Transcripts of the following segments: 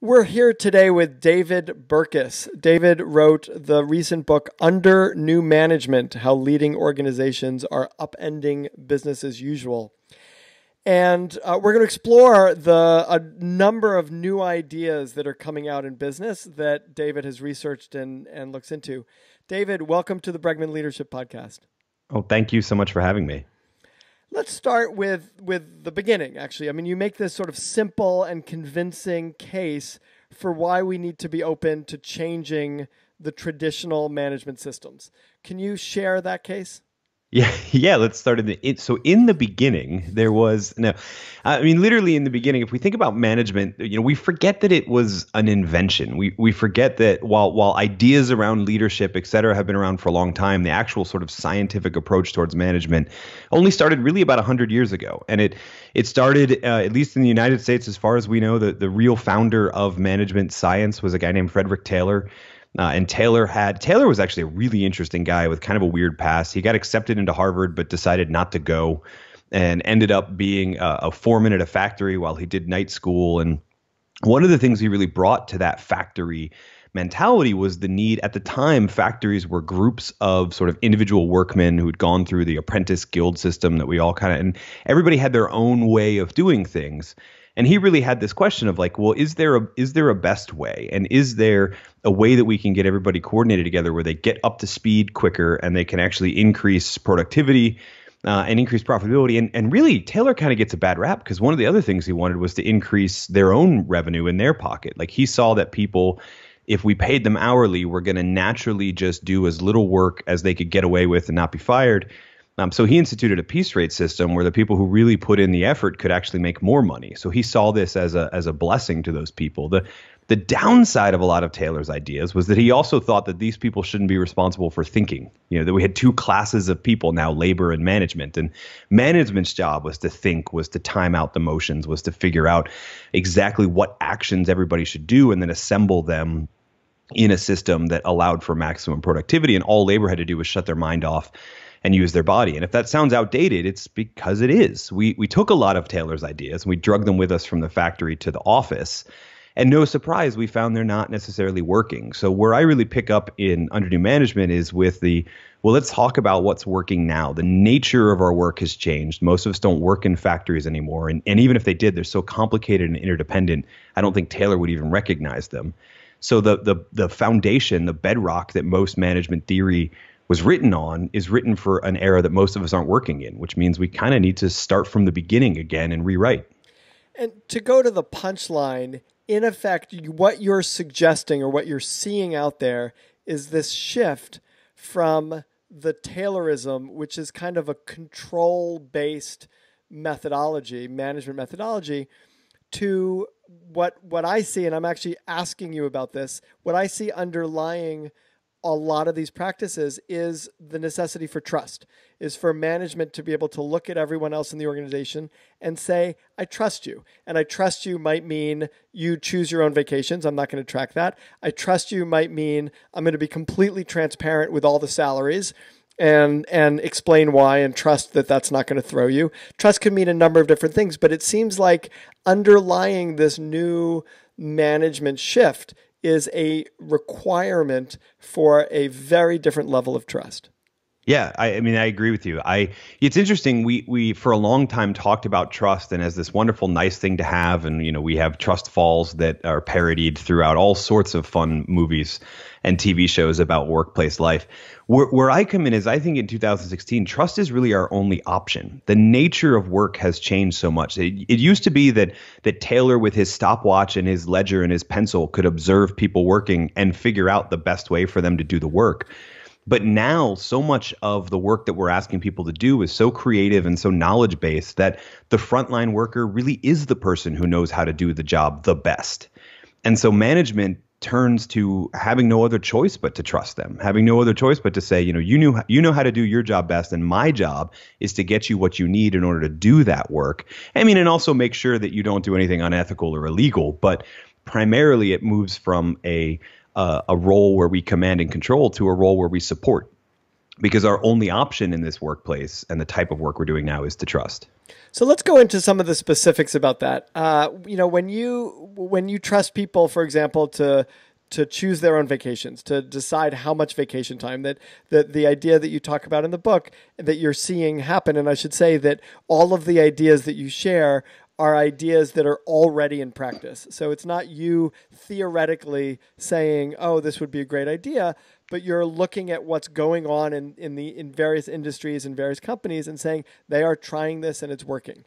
We're here today with David Burkus. David wrote the recent book, Under New Management, How Leading Organizations Are Upending Business as Usual. And we're going to explore a number of new ideas that are coming out in business that David has researched and looks into. David, welcome to the Bregman Leadership Podcast. Oh, thank you so much for having me. Let's start with the beginning, actually. I mean, you make this sort of simple and convincing case for why we need to be open to changing the traditional management systems. Can you share that case? Yeah. Let's start so in the beginning, literally in the beginning, if we think about management, we forget that it was an invention. We forget that while ideas around leadership, et cetera, have been around for a long time, the actual sort of scientific approach towards management only started really about 100 years ago. And it started, at least in the United States, as far as we know, the real founder of management science was a guy named Frederick Taylor. And Taylor was actually a really interesting guy with kind of a weird past. He got accepted into Harvard, but decided not to go and ended up being a foreman at a factory while he did night school. And one of the things he really brought to that factory mentality was the need. At the time, factories were groups of sort of individual workmen who had gone through the apprentice guild system that we all and everybody had their own way of doing things. And he really had this question of like, well, is there a best way? And is there a way that we can get everybody coordinated together where they get up to speed quicker and they can actually increase productivity and increase profitability? And really, Taylor kind of gets a bad rap because one of the other things he wanted was to increase their own revenue in their pocket. Like he saw that people, if we paid them hourly, were going to naturally just do as little work as they could get away with and not be fired. So he instituted a piece rate system where the people who really put in the effort could actually make more money. So he saw this as a blessing to those people. The downside of a lot of Taylor's ideas was that he also thought that these people shouldn't be responsible for thinking. That we had two classes of people now, labor and management. And management's job was to think, was to time out the motions, was to figure out exactly what actions everybody should do and then assemble them in a system that allowed for maximum productivity. And all labor had to do was shut their mind off and use their body. And if that sounds outdated, it's because it is. We took a lot of Taylor's ideas and we drug them with us from the factory to the office. And no surprise, we found they're not necessarily working. So where I really pick up in Under New Management is with let's talk about what's working now. The nature of our work has changed. Most of us don't work in factories anymore. And even if they did, they're so complicated and interdependent, I don't think Taylor would even recognize them. So the foundation, the bedrock that most management theory was written on is written for an era that most of us aren't working in, which means we kind of need to start from the beginning again and rewrite. And to go to the punchline, in effect, what you're suggesting or what you're seeing out there is this shift from the Taylorism, which is kind of a control-based methodology, management methodology, to what I see, and I'm actually asking you about this, what I see underlying a lot of these practices is the necessity for trust, is for management to be able to look at everyone else in the organization and say, I trust you. And I trust you might mean you choose your own vacations. I'm not going to track that. I trust you might mean I'm going to be completely transparent with all the salaries and explain why and trust that that's not going to throw you. Trust can mean a number of different things, but it seems like underlying this new management shift is a requirement for a very different level of trust. Yeah, I agree with you. It's interesting. We for a long time talked about trust and as this wonderful, nice thing to have. And, we have trust falls that are parodied throughout all sorts of fun movies and TV shows about workplace life. Where I come in is I think in 2016, trust is really our only option. The nature of work has changed so much. It used to be that Taylor with his stopwatch and his ledger and his pencil could observe people working and figure out the best way for them to do the work. But now so much of the work that we're asking people to do is so creative and so knowledge based that the frontline worker really is the person who knows how to do the job the best. And so management turns to having no other choice but to trust them, having no other choice but to say, you know how to do your job best, and my job is to get you what you need in order to do that work. And also make sure that you don't do anything unethical or illegal. But primarily, it moves from a role where we command and control to a role where we support. because our only option in this workplace and the type of work we're doing now is to trust. So let's go into some of the specifics about that. When you trust people, for example, to choose their own vacations, to decide how much vacation time, that the idea that you talk about in the book that you're seeing happen, and I should say that all of the ideas that you share are ideas that are already in practice. So it's not you theoretically saying, "Oh, this would be a great idea," but you're looking at what's going on in various industries and various companies and saying they are trying this and it's working.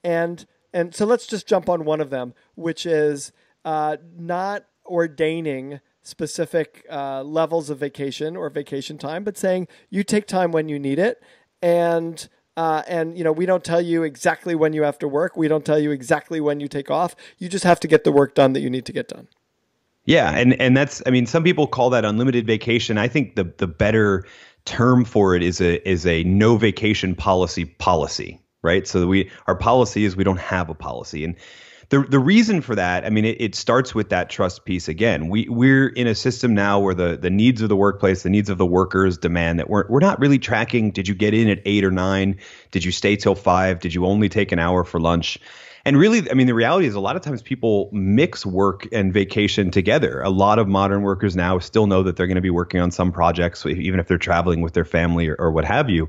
And so let's just jump on one of them, which is not ordaining specific levels of vacation or vacation time, but saying you take time when you need it, and we don't tell you exactly when you have to work. We don't tell you exactly when you take off. You just have to get the work done that you need to get done. Yeah, and that's, I mean, some people call that unlimited vacation. I think the better term for it is a no vacation policy, right? So our policy is we don't have a policy. And the reason for that, I mean, it starts with that trust piece again. We're in a system now where the needs of the workplace, the needs of the workers demand that we're not really tracking. Did you get in at 8 or 9? Did you stay till 5? Did you only take an hour for lunch? And really, I mean, the reality is a lot of times people mix work and vacation together. A lot of modern workers now still know that they're going to be working on some projects, even if they're traveling with their family or what have you.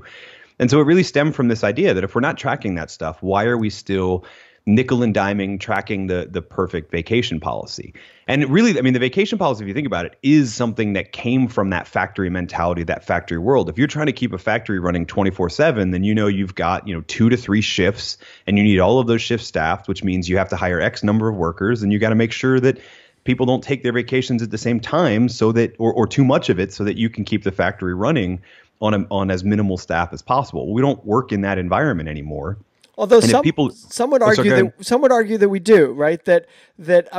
And so it really stemmed from this idea that if we're not tracking that stuff, why are we still nickel and diming tracking the perfect vacation policy? And really, I mean, the vacation policy, if you think about it, is something that came from that factory mentality, that factory world. If you're trying to keep a factory running 24/7, then you've got 2 to 3 shifts, and you need all of those shifts staffed, which means you have to hire X number of workers, and you got to make sure that people don't take their vacations at the same time, so that or too much of it, so that you can keep the factory running on as minimal staff as possible. We don't work in that environment anymore. Although some would argue that we do, right? That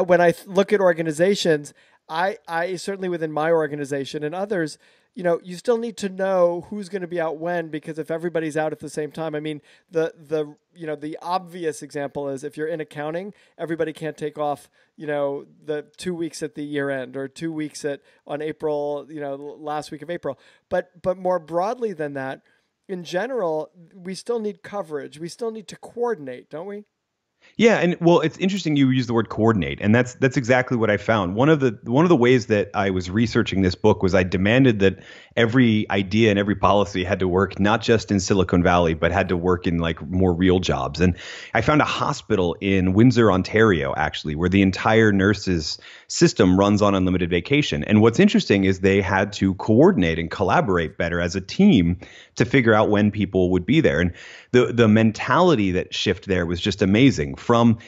when I look at organizations, I certainly within my organization and others, you still need to know who's going to be out when, because if everybody's out at the same time, I mean, the obvious example is if you're in accounting, everybody can't take off, the 2 weeks at the year end or 2 weeks on April, last week of April. But more broadly than that, in general, we still need coverage. We still need to coordinate, don't we? Yeah, and well, it's interesting you use the word coordinate, and that's exactly what I found. One of the ways that I was researching this book was I demanded that every idea and every policy had to work not just in Silicon Valley, but had to work in like more real jobs. And I found a hospital in Windsor, Ontario, actually, where the entire nurses system runs on unlimited vacation. And what's interesting is they had to coordinate and collaborate better as a team to figure out when people would be there. And the mentality that shift there was just amazing.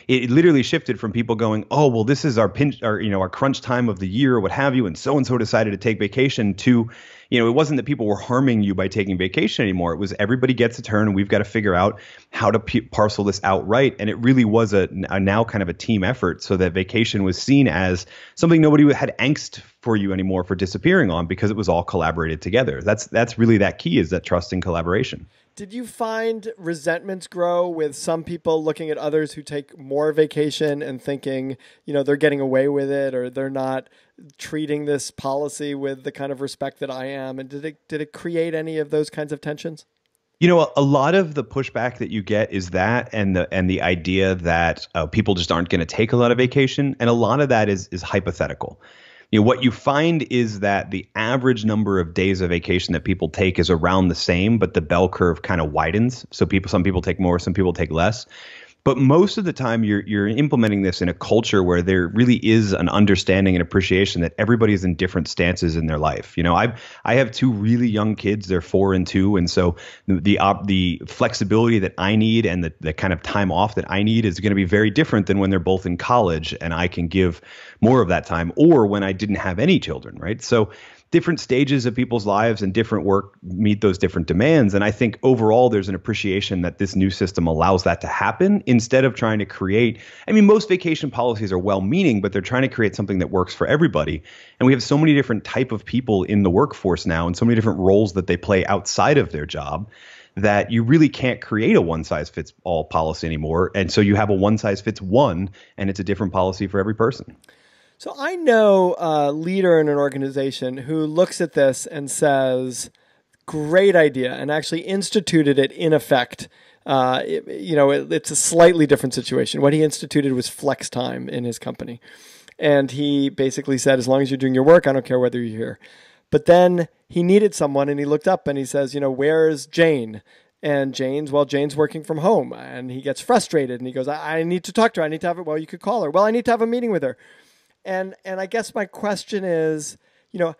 It literally shifted from people going, oh, well, this is our pinch, or our crunch time of the year, or what have you, and so decided to take vacation, to, it wasn't that people were harming you by taking vacation anymore. It was everybody gets a turn, and we've got to figure out how to parcel this out right. And it really was a now kind of a team effort, so that vacation was seen as something nobody had angst for you anymore for disappearing on, because it was all collaborated together. That's really that key, is that trust and collaboration. Did you find resentments grow with some people looking at others who take more vacation and thinking, they're getting away with it, or they're not treating this policy with the kind of respect that I am? And did it create any of those kinds of tensions? A lot of the pushback that you get is that, and the idea that people just aren't going to take a lot of vacation, and a lot of that is hypothetical. What you find is that the average number of days of vacation that people take is around the same, but the bell curve kind of widens. So some people take more, some people take less. But most of the time, you're implementing this in a culture where there really is an understanding and appreciation that everybody's in different stances in their life. I have 2 really young kids; they're 4 and 2, and so the flexibility that I need and the kind of time off that I need is going to be very different than when they're both in college, and I can give more of that time, or when I didn't have any children, right? So different stages of people's lives and different work meet those different demands. And I think overall, there's an appreciation that this new system allows that to happen, instead of trying to create, most vacation policies are well-meaning, but they're trying to create something that works for everybody. And we have so many different type of people in the workforce now, and so many different roles that they play outside of their job, that you really can't create a one-size-fits-all policy anymore. And so you have a one-size-fits-one, and it's a different policy for every person. So I know a leader in an organization who looks at this and says, great idea and actually instituted it in effect. It's a slightly different situation. What he instituted was flex time in his company. And he basically said, as long as you're doing your work, I don't care whether you're here. But then he needed someone, and he looked up and he says, where's Jane? And Jane's working from home. And he gets frustrated and he goes, I need to talk to her. I need to have it. Well, you could call her. Well, I need to have a meeting with her. And I guess my question is,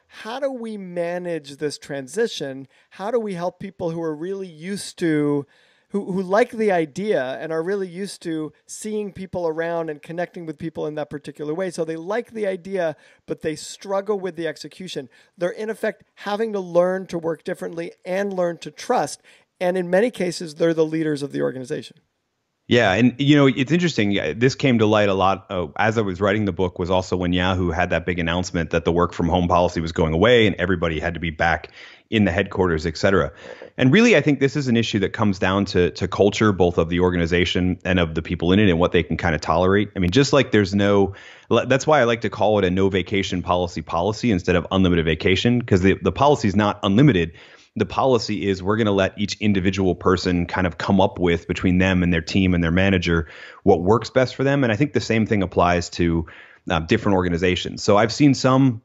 how do we manage this transition? How do we help people who are really used to who like the idea and are really used to seeing people around and connecting with people in that particular way. So they like the idea, but they struggle with the execution. They're in effect having to learn to work differently and learn to trust. And in many cases, they're the leaders of the organization. Yeah. And, it's interesting. This came to light a lot as I was writing the book, was also when Yahoo had that big announcement that the work from home policy was going away and everybody had to be back in the headquarters, et cetera. And really, I think this is an issue that comes down to culture, both of the organization and of the people in it and what they can kind of tolerate. I mean, just like that's why I like to call it a no vacation policy instead of unlimited vacation, because the policy is not unlimited. The policy is we're going to let each individual person kind of come up with, between them and their team and their manager, what works best for them. And I think the same thing applies to different organizations. So I've seen some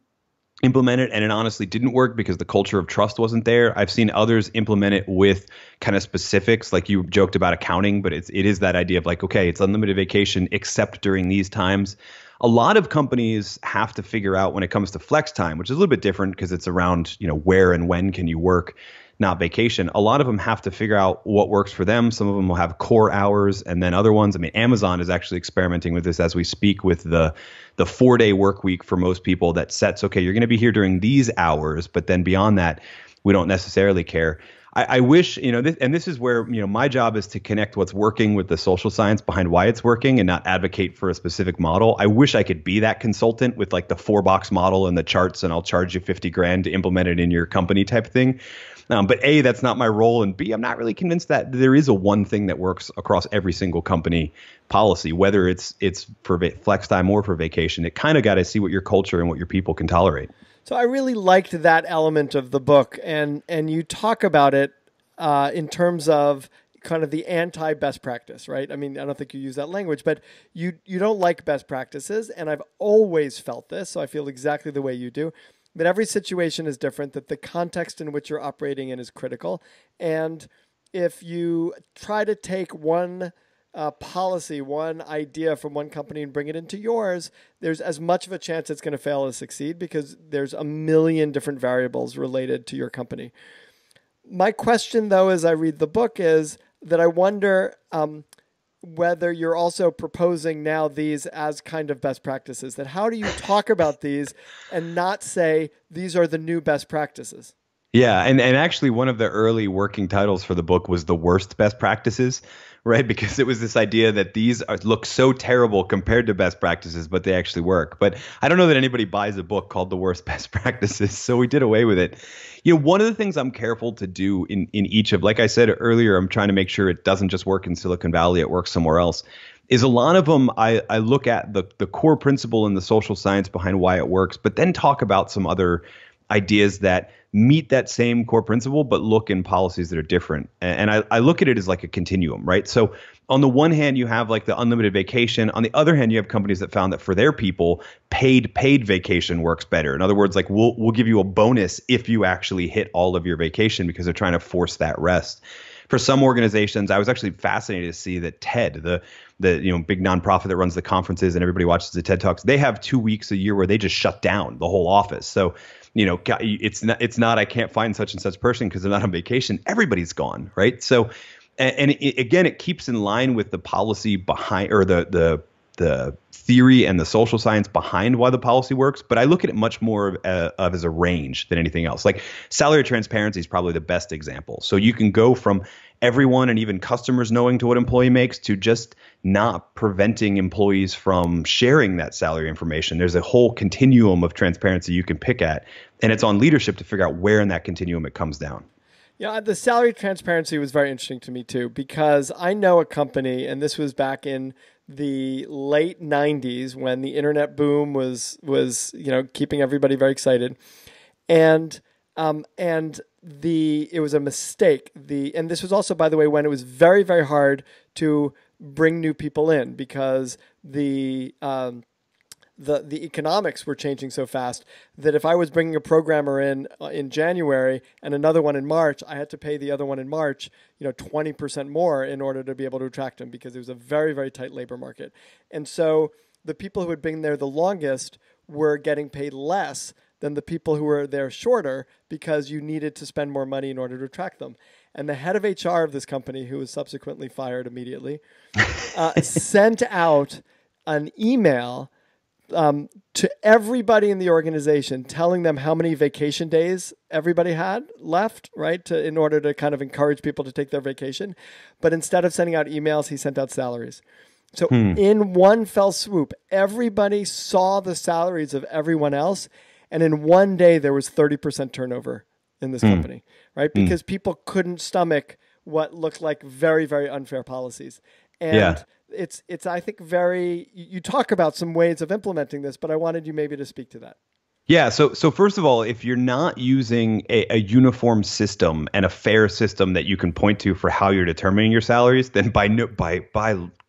implement it and it honestly didn't work because the culture of trust wasn't there. I've seen others implement it with kind of specifics, like you joked about accounting, but it is that idea of like, okay, it's unlimited vacation except during these times. A lot of companies have to figure out when it comes to flex time, which is a little bit different because it's around, where and when can you work, not vacation. A lot of them have to figure out what works for them. Some of them will have core hours, and then other ones. I mean, Amazon is actually experimenting with this as we speak with the 4-day work week for most people that sets, okay, you're going to be here during these hours, but then beyond that, we don't necessarily care. I wish, this is where, my job is to connect what's working with the social science behind why it's working and not advocate for a specific model. I wish I could be that consultant with like the 4-box model and the charts and I'll charge you $50,000 to implement it in your company type thing. But A, that's not my role. And B, I'm not really convinced that there is a one thing that works across every single company policy, whether it's for flex time or for vacation. It kind of got to see what your culture and what your people can tolerate. So I really liked that element of the book, and you talk about it in terms of kind of the anti-best practice, right? I mean, I don't think you use that language, but you don't like best practices, and I've always felt this, so I feel exactly the way you do. But every situation is different, that the context in which you're operating in is critical, and if you try to take one policy, one idea from one company and bring it into yours, there's as much of a chance it's going to fail as succeed because there's a million different variables related to your company. My question, though, as I read the book is that I wonder whether you're also proposing now these as kind of best practices, that how do you talk about these and not say these are the new best practices? Yeah, and actually one of the early working titles for the book was The Worst Best Practices, right? Because it was this idea that look so terrible compared to best practices, but they actually work. But I don't know that anybody buys a book called The Worst Best Practices, so we did away with it. One of the things I'm careful to do in each of, like I said earlier, I'm trying to make sure it doesn't just work in Silicon Valley, it works somewhere else, is a lot of them I look at the core principle and the social science behind why it works, but then talk about some other ideas that meet that same core principle, but look in policies that are different. And I look at it as like a continuum, right? So on the one hand, you have like the unlimited vacation. On the other hand, you have companies that found that for their people, paid vacation works better. In other words, like we'll give you a bonus if you actually hit all of your vacation because they're trying to force that rest. For some organizations, I was actually fascinated to see that TED, the big nonprofit that runs the conferences and everybody watches the TED Talks, they have 2 weeks a year where they just shut down the whole office. So it's not I can't find such and such person because they're not on vacation. Everybody's gone, right? So, again, it keeps in line with the policy behind, or the theory and the social science behind why the policy works. But I look at it much more of as a range than anything else. Like salary transparency is probably the best example. So you can go from everyone and even customers knowing to what employee makes to just not preventing employees from sharing that salary information. There's a whole continuum of transparency you can pick at, and it's on leadership to figure out where in that continuum it comes down. Yeah, the salary transparency was very interesting to me too, because I know a company, and this was back in the late 90s when the internet boom was keeping everybody very excited. And And it was a mistake. And this was also, by the way, when it was very, very hard to bring new people in because the economics were changing so fast that if I was bringing a programmer in January and another one in March, I had to pay the other one in March, 20% more in order to be able to attract them because it was a very, very tight labor market. And so the people who had been there the longest were getting paid less than the people who were there shorter because you needed to spend more money in order to attract them. And the head of HR of this company, who was subsequently fired immediately, sent out an email to everybody in the organization, telling them how many vacation days everybody had left, right? In order to kind of encourage people to take their vacation. But instead of sending out emails, he sent out salaries. So in one fell swoop, everybody saw the salaries of everyone else. And in one day, there was 30% turnover in this company, right? Because people couldn't stomach what looked like very, very unfair policies. And it's I think you talk about some ways of implementing this, but I wanted you maybe to speak to that. Yeah. So first of all, if you're not using a uniform system and a fair system that you can point to for how you're determining your salaries, then by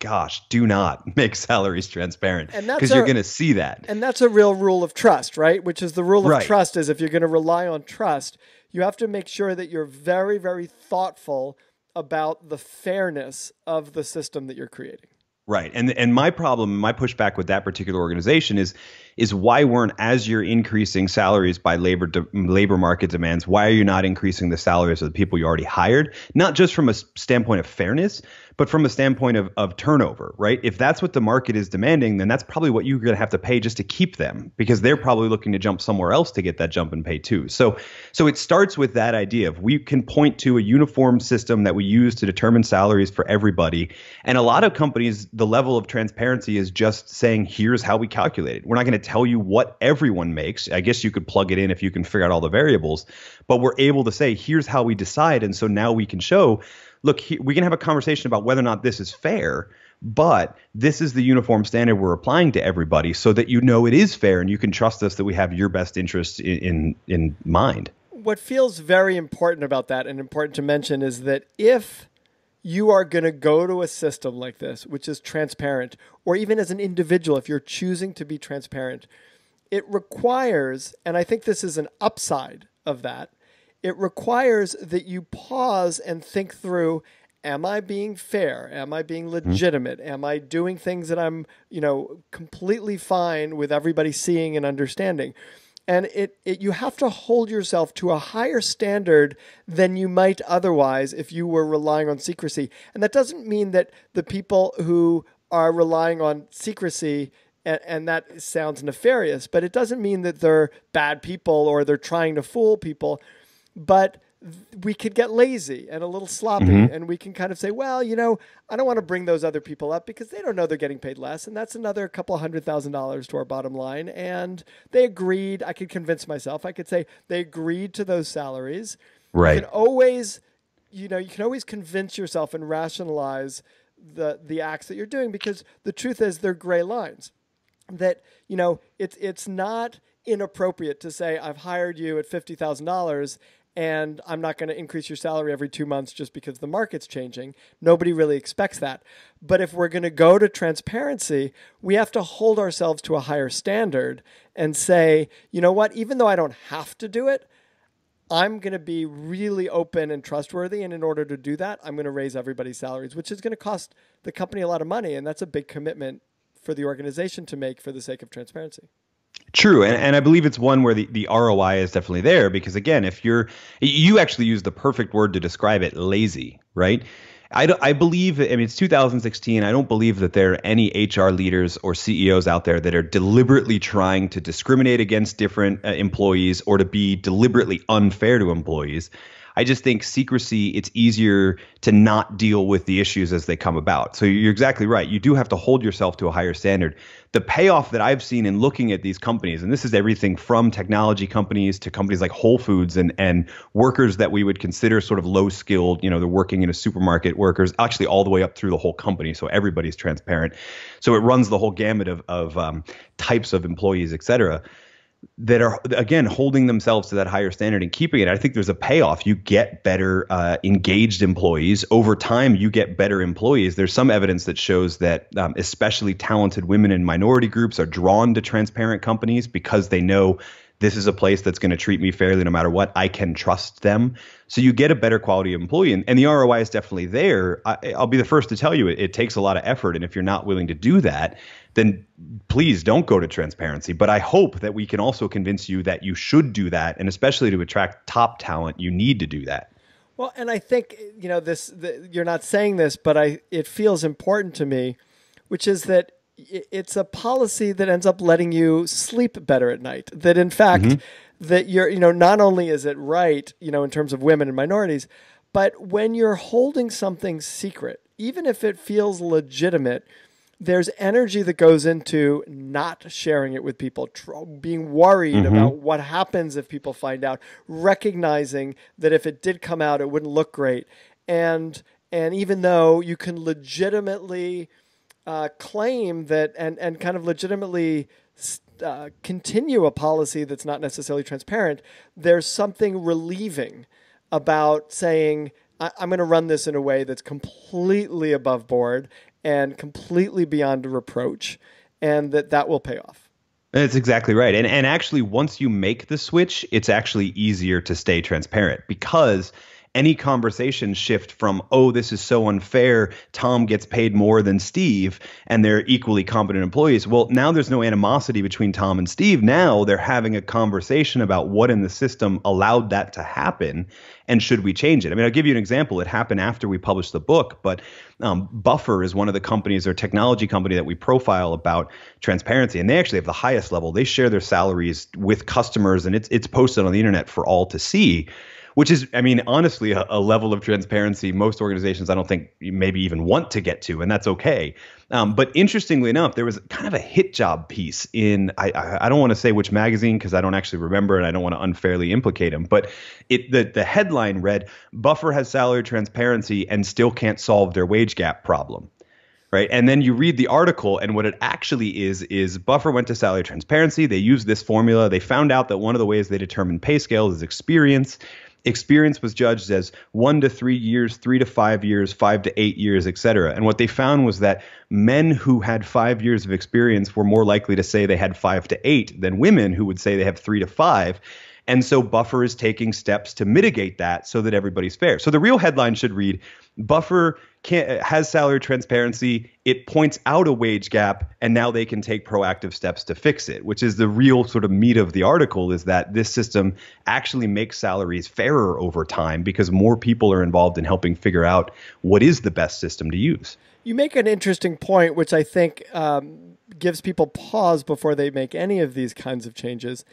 gosh, do not make salaries transparent because you're going to see that. And that's a real rule of trust, right? Which is the rule of trust is if you're going to rely on trust, you have to make sure that you're very, very thoughtful about the fairness of the system that you're creating. Right. And my problem, my pushback with that particular organization is why weren't, as you're increasing salaries by labor market demands, why are you not increasing the salaries of the people you already hired? Not just from a standpoint of fairness, but from a standpoint of turnover, right? If that's what the market is demanding, then that's probably what you're going to have to pay just to keep them because they're probably looking to jump somewhere else to get that jump in pay too. So it starts with that idea of we can point to a uniform system that we use to determine salaries for everybody. And a lot of companies, the level of transparency is just saying, here's how we calculate it. We're not going to tell you what everyone makes. I guess you could plug it in if you can figure out all the variables, but we're able to say, here's how we decide. And so now we can show, look, we can have a conversation about whether or not this is fair, but this is the uniform standard we're applying to everybody so that you know it is fair and you can trust us that we have your best interests in mind. What feels very important about that and important to mention is that if you are going to go to a system like this, which is transparent, or even as an individual, if you're choosing to be transparent, it requires, and I think this is an upside of that, it requires that you pause and think through, am I being fair? Am I being legitimate? Am I doing things that I'm, completely fine with everybody seeing and understanding? And you have to hold yourself to a higher standard than you might otherwise if you were relying on secrecy. And that doesn't mean that the people who are relying on secrecy, and that sounds nefarious, but it doesn't mean that they're bad people or they're trying to fool people. But we could get lazy and a little sloppy, and we can kind of say, well, I don't want to bring those other people up because they don't know they're getting paid less, and that's another couple $100,000 to our bottom line. And they agreed. I could convince myself. I could say they agreed to those salaries. Right. You can always, you can always convince yourself and rationalize the acts that you're doing because the truth is they're gray lines. That it's not inappropriate to say I've hired you at $50,000. And I'm not going to increase your salary every 2 months just because the market's changing. Nobody really expects that. But if we're going to go to transparency, we have to hold ourselves to a higher standard and say, you know what, even though I don't have to do it, I'm going to be really open and trustworthy. And in order to do that, I'm going to raise everybody's salaries, which is going to cost the company a lot of money. And that's a big commitment for the organization to make for the sake of transparency. True. And I believe it's one where the ROI is definitely there because, again, if you actually use the perfect word to describe it, lazy, right? I believe, it's 2016. I don't believe that there are any HR leaders or CEOs out there that are deliberately trying to discriminate against different employees or to be deliberately unfair to employees. I just think secrecy, it's easier to not deal with the issues as they come about. So you're exactly right. You do have to hold yourself to a higher standard. The payoff that I've seen in looking at these companies, and this is everything from technology companies to companies like Whole Foods and workers that we would consider sort of low skilled, they're working in a supermarket, workers actually all the way up through the whole company. So everybody's transparent. So it runs the whole gamut of types of employees, et cetera. that are, again, holding themselves to that higher standard and keeping it. I think there's a payoff. You get better engaged employees. Over time, you get better employees. There's some evidence that shows that especially talented women and minority groups are drawn to transparent companies because they know this is a place that's going to treat me fairly no matter what. I can trust them. So you get a better quality employee. And the ROI is definitely there. I'll be the first to tell you it takes a lot of effort. And if you're not willing to do that, then please don't go to transparency. But I hope that we can also convince you that you should do that. And especially to attract top talent, you need to do that. Well, and I think, you're not saying this, but it feels important to me, which is that it's a policy that ends up letting you sleep better at night. That in fact, that not only is it right, in terms of women and minorities, but when you're holding something secret, even if it feels legitimate, there's energy that goes into not sharing it with people, being worried about what happens if people find out, recognizing that if it did come out, it wouldn't look great. And even though you can legitimately claim that and kind of legitimately continue a policy that's not necessarily transparent, there's something relieving about saying, I'm going to run this in a way that's completely above board and completely beyond reproach, and that will pay off. That's exactly right. And actually, once you make the switch, it's actually easier to stay transparent because any conversation shift from, oh, this is so unfair, Tom gets paid more than Steve, and they're equally competent employees. Well, now there's no animosity between Tom and Steve. Now they're having a conversation about what in the system allowed that to happen, and should we change it? I mean, I'll give you an example. It happened after we published the book, but Buffer is one of the companies or technology company that we profile about transparency, and they actually have the highest level. They share their salaries with customers, and it's posted on the internet for all to see. Which is, I mean, honestly, a level of transparency most organizations I don't think maybe even want to get to, and that's okay. But interestingly enough, there was kind of a hit job piece in, I don't want to say which magazine because I don't actually remember and I don't want to unfairly implicate him, but the headline read, Buffer has salary transparency and still can't solve their wage gap problem. Right. And then you read the article, and what it actually is Buffer went to salary transparency. They used this formula. They found out that one of the ways they determine pay scales is experience. Experience was judged as 1 to 3 years, 3 to 5 years, 5 to 8 years, et cetera. And what they found was that men who had 5 years of experience were more likely to say they had 5 to 8 than women who would say they have 3 to 5. And so Buffer is taking steps to mitigate that so that everybody's fair. So the real headline should read, Buffer has salary transparency, it points out a wage gap, and now they can take proactive steps to fix it, which is the real sort of meat of the article, is that this system actually makes salaries fairer over time because more people are involved in helping figure out what is the best system to use. You make an interesting point, which I think gives people pause before they make any of these kinds of changes,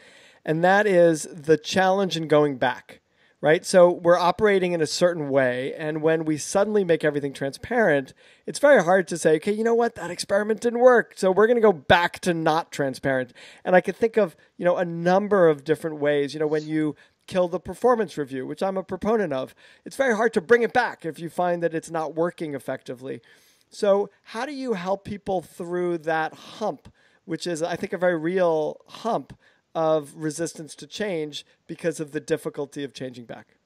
and that is the challenge in going back. Right? So we're operating in a certain way, and when we suddenly make everything transparent, it's very hard to say, okay, you know what, that experiment didn't work, so we're going to go back to not transparent. And I could think of, a number of different ways. When you kill the performance review, which I'm a proponent of, it's very hard to bring it back if you find that it's not working effectively. So how do you help people through that hump, which is, I think, a very real hump of resistance to change because of the difficulty of changing back?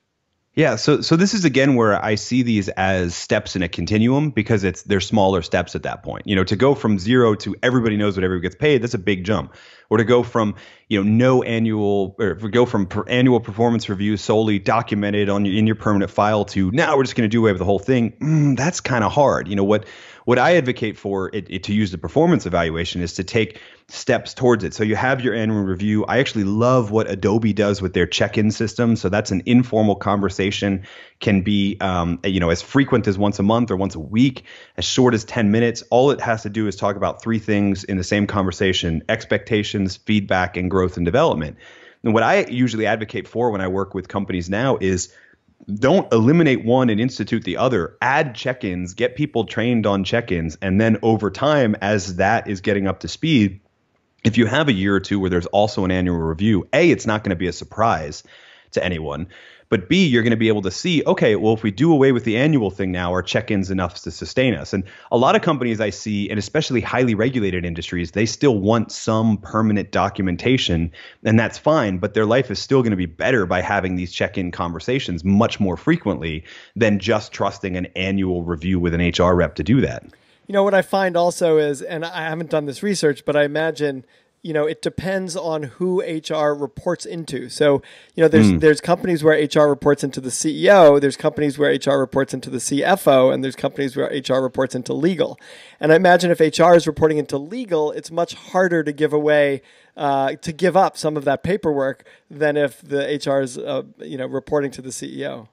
Yeah, so this is again where I see these as steps in a continuum because they're smaller steps at that point. To go from zero to everybody knows what everybody gets paid, that's a big jump. Or to go from annual performance reviews solely documented in your permanent file to now we're just going to do away with the whole thing. That's kind of hard. What I advocate for to use the performance evaluation is to take steps towards it. So you have your annual review. I actually love what Adobe does with their check-in system. So that's an informal conversation, can be as frequent as once a month or once a week, as short as 10 minutes. All it has to do is talk about 3 things in the same conversation: expectations, feedback, and growth and development. And what I usually advocate for when I work with companies now is don't eliminate one and institute the other. Add check-ins, get people trained on check-ins, and then over time, as that is getting up to speed, if you have a year or two where there's also an annual review, A, it's not going to be a surprise to anyone. But B, you're going to be able to see, okay, well, if we do away with the annual thing now, are check-ins enough to sustain us? And a lot of companies I see, and especially highly regulated industries, they still want some permanent documentation, and that's fine. But their life is still going to be better by having these check-in conversations much more frequently than just trusting an annual review with an HR rep to do that. What I find also is, and I haven't done this research, but I imagine it depends on who HR reports into. So, there's companies where HR reports into the CEO, there's companies where HR reports into the CFO, and there's companies where HR reports into legal. And I imagine if HR is reporting into legal, it's much harder to give up some of that paperwork than if the HR is, reporting to the CEO.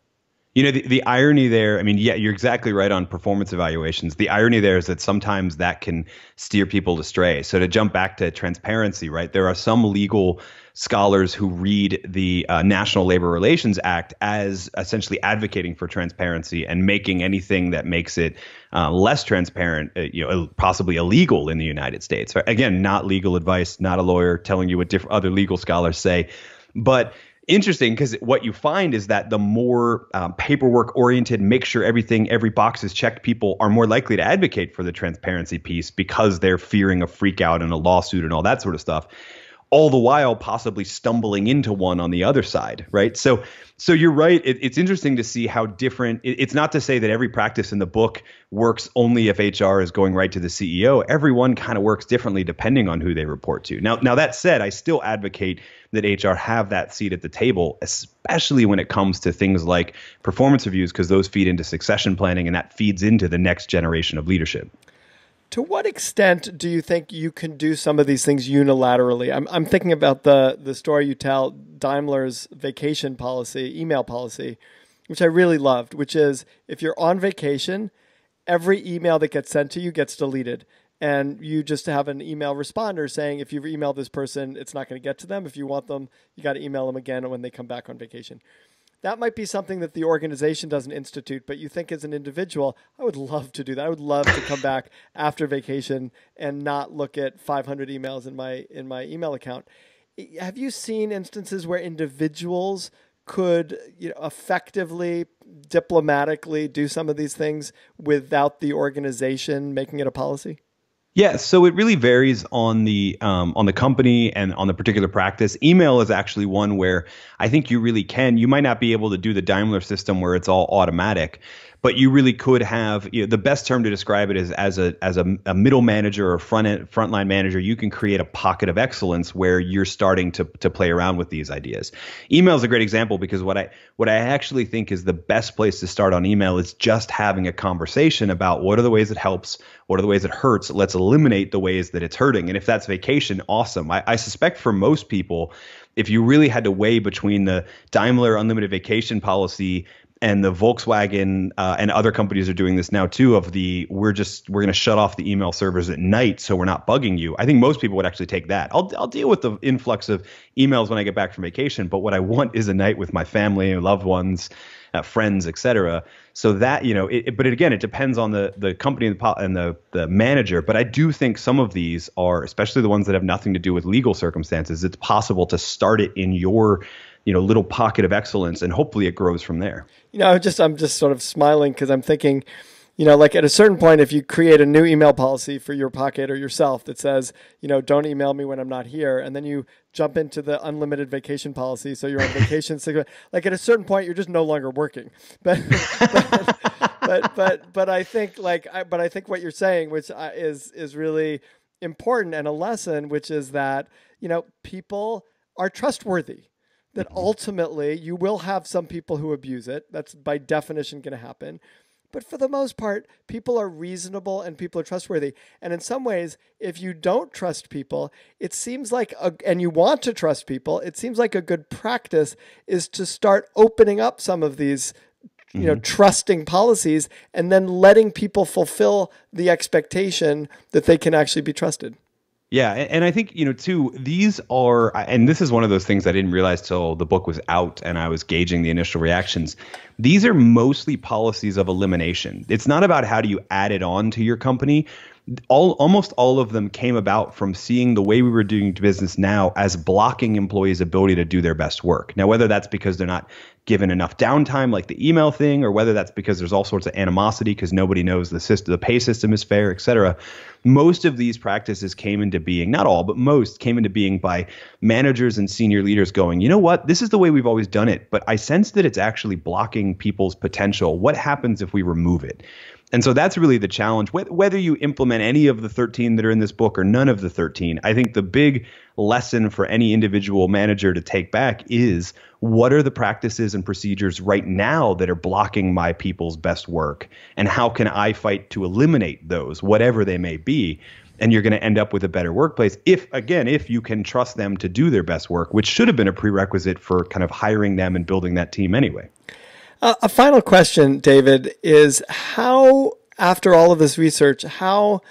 The irony there, I mean, yeah, you're exactly right on performance evaluations. The irony there is that sometimes that can steer people astray. So to jump back to transparency, right, there are some legal scholars who read the National Labor Relations Act as essentially advocating for transparency and making anything that makes it less transparent, possibly illegal in the United States. Again, not legal advice, not a lawyer telling you what other legal scholars say, but interesting, because what you find is that the more paperwork oriented, make sure every box is checked, people are more likely to advocate for the transparency piece because they're fearing a freak out and a lawsuit and all that sort of stuff, all the while possibly stumbling into one on the other side, right? So you're right. It's interesting to see how different. It's not to say that every practice in the book works only if HR is going right to the CEO. Everyone kind of works differently depending on who they report to. Now that said, I still advocate that HR have that seat at the table, especially when it comes to things like performance reviews, because those feed into succession planning and that feeds into the next generation of leadership. To what extent do you think you can do some of these things unilaterally? I'm thinking about the story you tell, Daimler's vacation policy, email policy, which I really loved, which is if you're on vacation, every email that gets sent to you gets deleted. And you just have an email responder saying, if you've emailed this person, it's not going to get to them. If you want them, you got to email them again when they come back on vacation. That might be something that the organization doesn't institute, but you think as an individual, I would love to do that. I would love to come back after vacation and not look at 500 emails in my email account. Have you seen instances where individuals could effectively, diplomatically do some of these things without the organization making it a policy? Yeah, so it really varies on the company and on the particular practice. Email is actually one where I think you really can. You might not be able to do the Daimler system where it's all automatic, but you really could have. The best term to describe it is as a middle manager or frontline manager. You can create a pocket of excellence where you're starting to play around with these ideas. Email is a great example because what I actually think is the best place to start on email is just having a conversation about what are the ways it helps, what are the ways it hurts. Let's eliminate the ways that it's hurting. And if that's vacation, awesome. I suspect for most people, if you really had to weigh between the Daimler unlimited vacation policy and the Volkswagen and other companies are doing this now too, of we're going to shut off the email servers at night so we're not bugging you. I think most people would actually take that. I'll deal with the influx of emails when I get back from vacation, but what I want is a night with my family and loved ones, friends, etc. So that, but again, it depends on the company and the manager. But I do think some of these are, especially the ones that have nothing to do with legal circumstances, it's possible to start it in your little pocket of excellence, and hopefully it grows from there. I'm just sort of smiling because I'm thinking, like at a certain point, if you create a new email policy for your pocket or yourself that says, don't email me when I'm not here, and then you jump into the unlimited vacation policy, so you're on vacation. Like at a certain point, you're just no longer working. But I think what you're saying, which is really important and a lesson, which is that people are trustworthy. That ultimately you will have some people who abuse it. That's by definition going to happen. But for the most part, people are reasonable and people are trustworthy. And in some ways, if you don't trust people, it seems like, and you want to trust people, it seems like a good practice is to start opening up some of these, trusting policies and then letting people fulfill the expectation that they can actually be trusted. Yeah. And I think, too, these are, and this is one of those things I didn't realize till the book was out and I was gauging the initial reactions. These are mostly policies of elimination. It's not about how do you add it on to your company. Almost all of them came about from seeing the way we were doing business now as blocking employees' ability to do their best work. Now, whether that's because they're not given enough downtime, like the email thing, or whether that's because there's all sorts of animosity because nobody knows the pay system is fair, et cetera. Most of these practices came into being, not all, but most came into being by managers and senior leaders going, you know what, this is the way we've always done it, but I sense that it's actually blocking people's potential. What happens if we remove it? And so that's really the challenge. Whether you implement any of the 13 that are in this book or none of the 13, I think the big lesson for any individual manager to take back is, what are the practices and procedures right now that are blocking my people's best work? And how can I fight to eliminate those, whatever they may be? And you're going to end up with a better workplace if you can trust them to do their best work, which should have been a prerequisite for kind of hiring them and building that team anyway. A final question, David, is how, after all of this research, how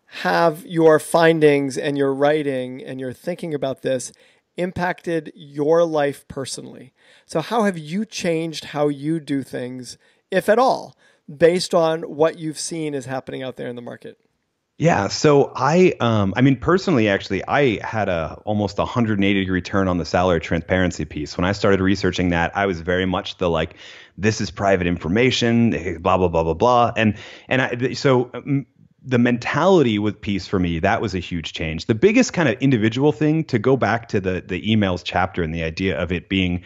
have your findings and your writing and your thinking about this impacted your life personally? So how have you changed how you do things, if at all, based on what you've seen is happening out there in the market? Yeah. So I mean, personally, actually, I had almost 180-degree turn on the salary transparency piece. When I started researching that, I was very much the like, this is private information, blah, blah, blah, blah, blah. The mentality with piece for me, that was a huge change. The biggest kind of individual thing, to go back to the emails chapter and the idea of it being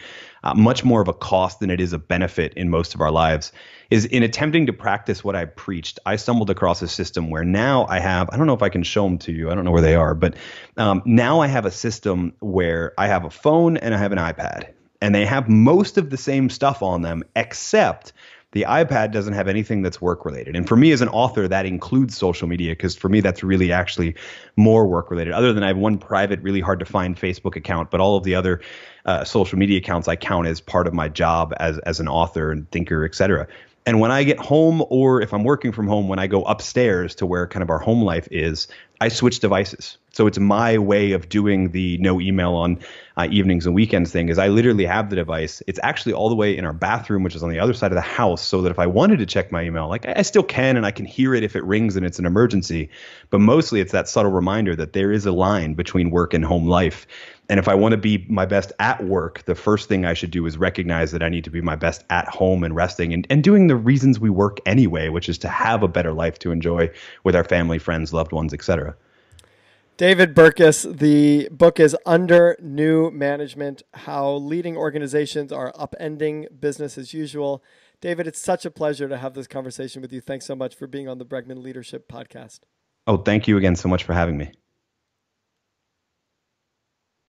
much more of a cost than it is a benefit in most of our lives, is in attempting to practice what I preached, I stumbled across a system where now I don't know if I can show them to you. I don't know where they are, but now I have a system where I have a phone and I have an iPad, and they have most of the same stuff on them, except the iPad doesn't have anything that's work related. And for me as an author, that includes social media, because for me, that's really actually more work related. Other than I have one private, really hard to find Facebook account, but all of the other social media accounts I count as part of my job as an author and thinker, et cetera. And when I get home, or if I'm working from home, when I go upstairs to where kind of our home life is, I switch devices. So it's my way of doing the no email on evenings and weekends thing, is I literally have the device. It's actually all the way in our bathroom, which is on the other side of the house, so that if I wanted to check my email, like I still can, and I can hear it if it rings and it's an emergency. But mostly it's that subtle reminder that there is a line between work and home life. And if I want to be my best at work, the first thing I should do is recognize that I need to be my best at home and resting and doing the reasons we work anyway, which is to have a better life to enjoy with our family, friends, loved ones, etc. David Burkus, the book is Under New Management: How Leading Organizations Are Upending Business as Usual. David, it's such a pleasure to have this conversation with you. Thanks so much for being on the Bregman Leadership Podcast. Oh, thank you again so much for having me.